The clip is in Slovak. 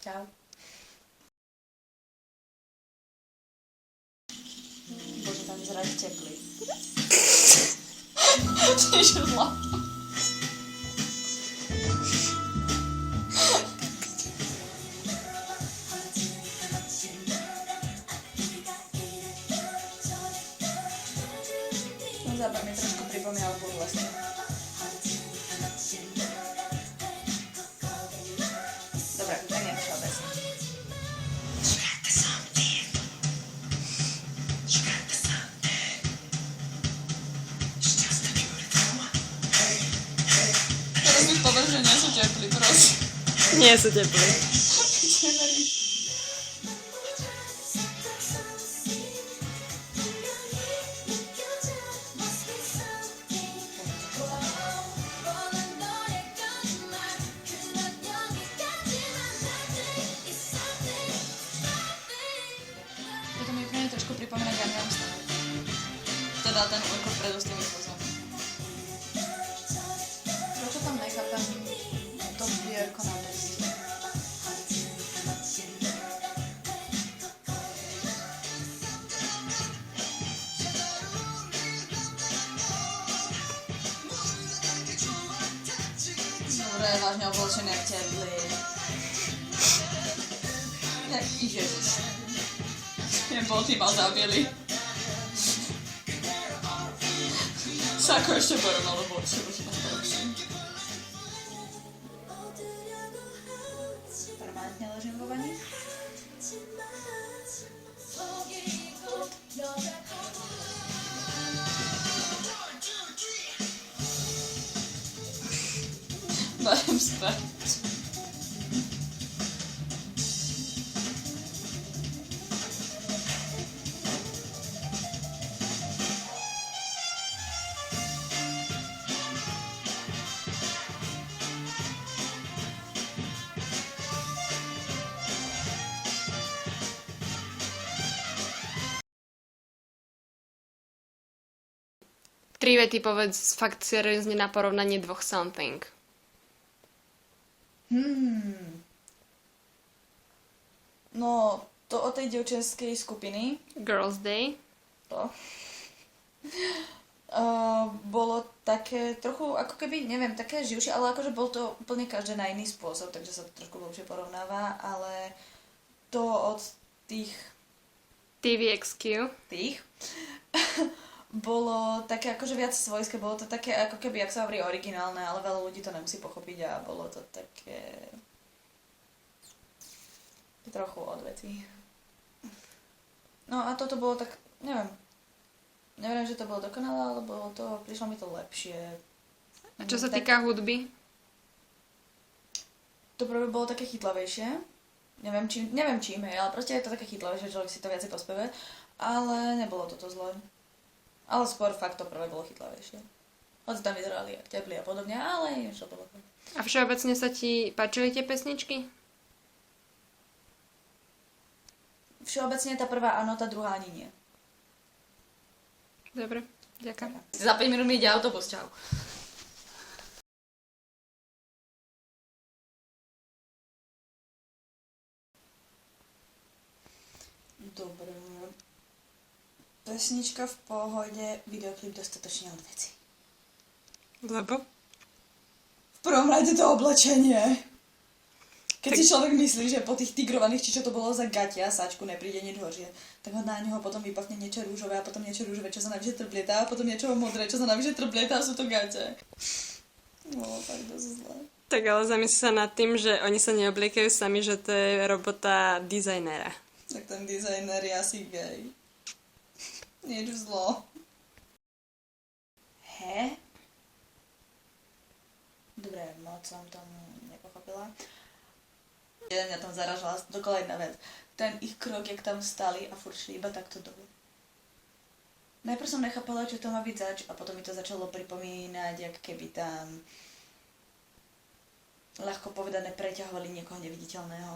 Čau. Bože, tam vyzerá teplý. Čiže zla. No zábavne trošku pripomínal burlesky. Dobre, tak neviem všeobecne. Teraz mi povedz, že nie sú teplí, prosím. Nie sú teplí. Toto mi úplne trošku pripomína Gangnam Style. Teda ten úkor predu s tými pozami. Prečo tam nechápem to vierko na pesti? Dobre, vážne oblečený jak teplý. Ježiš. Boty ma zabili. Sako ešte porovnalo boty, bože na starší. Permanentne ležím vo vani. Dajem spať. Tri vety povedz fakt seriózne na porovnanie dvoch something. No, to o tej dievčenskej skupiny Girls Day. to bolo také trochu, ako keby, neviem, také živšie, ale akože bol to úplne každé na iný spôsob, takže sa to trošku lepšie porovnáva, ale to od tých TVXQ. bolo také akože viac svojské, bolo to také ako keby, jak sa hovorí, originálne, ale veľa ľudí to nemusí pochopiť a bolo to také trochu odvetví. No a toto bolo tak, neviem, že to bolo dokonalé, ale bolo to, prišlo mi to lepšie. A čo sa týka hudby? To prvé bolo také chytlavejšie, neviem čím, hej, ale proste je to také chytlavejšie, človek si to viacej pospeve, ale nebolo toto zlé. Ale skôr fakt to prvé bolo chytlavejšie. Hoci tam vyzerali jak teplí a podobne, ale niečo bolo to. A všeobecne sa ti páčili tie pesničky? Všeobecne tá prvá áno, tá druhá ani nie. Dobre, ďakujem. Za 5 minút mi ide autobus, čau. Dobre. Pesnička v pohode, videoklip dostatočne odveci. Lebo? V prvom rade to oblečenie. Keď si človek myslí, že po tých tigrovaných, či čo to bolo za gatia, sačku nepríde nič horšie, tak ho na neho potom vypachne niečo rúžové a potom niečo rúžové, čo sa navyše trblietá a potom niečo modré, čo sa navyše trblietá a sú to gate. No, fakt dosť zlé. Tak ale zamysli sa nad tým, že oni sa neobliekajú sami, že to je robota dizajnera. Tak ten dizajner je asi gay. Niečo zlo. He? Dobre, moc som tomu nepochopila. Mňa tam zaražala dokola jedna vec. Ten ich krok, jak tam stali a furt šli iba takto dolu. Najprv som nechápala, čo to má byť zač a potom mi to začalo pripomínať, jak keby tam ľahko povedané preťahovali niekoho neviditeľného.